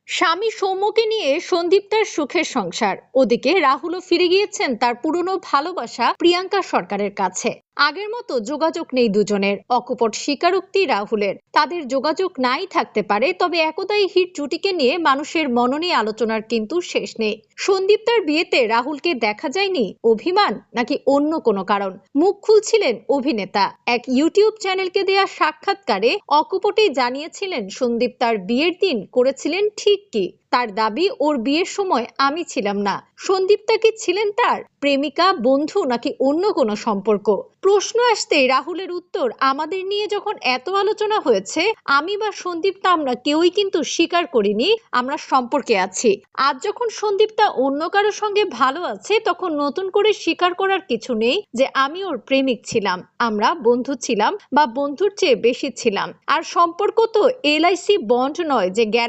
স্বামী সৌম্যকে নিয়ে সন্দীপ্তার সুখের সংসার, ওদিকে রাহুলও ফিরে গিয়েছেন তার পুরনো ভালোবাসা প্রিয়াঙ্কা সরকারের কাছে। আগের মতো যোগাযোগ নেই দুজনের, অকপট স্বীকারোক্তি রাহুলের। তাদের যোগাযোগ নাই থাকতে পারে, তবে একদাই হিট জুটিকে নিয়ে মানুষের মননে আলোচনার কিন্তু শেষ নেই। সন্দীপ্তার বিয়েতে রাহুলকে দেখা যায়নি, অভিমান নাকি অন্য কোনো কারণ? মুখ খুলছিলেন অভিনেতা। এক ইউটিউব চ্যানেলকে দেয়া সাক্ষাৎকারে অকপটেই জানিয়েছিলেন সন্দীপ্তার বিয়ের দিন করেছিলেন ঠিক কি। তার দাবি, ওর বিয়ের সময় আমি ছিলাম না। সন্দীপ্তা কি ছিলেন তার প্রেমিকা, বন্ধু নাকি অন্য কোনো সম্পর্ক? প্রশ্ন আসতেই রাহুলের উত্তর, আমাদের নিয়ে যখন এত আলোচনা হয়েছে, আমি বা সন্দীপ্তা আমরা কেউই কিন্তু স্বীকার করিনি আমরা সম্পর্কে আছি। আজ যখন সন্দীপ্তা অন্য কারোর সঙ্গে ভালো আছে, তখন নতুন করে স্বীকার করার কিছু নেই যে আমি ওর প্রেমিক ছিলাম। আমরা বন্ধু ছিলাম বা বন্ধুর চেয়ে বেশি ছিলাম। আর সম্পর্ক তো এলআইসি বন্ড নয় যে গ্যারান্টি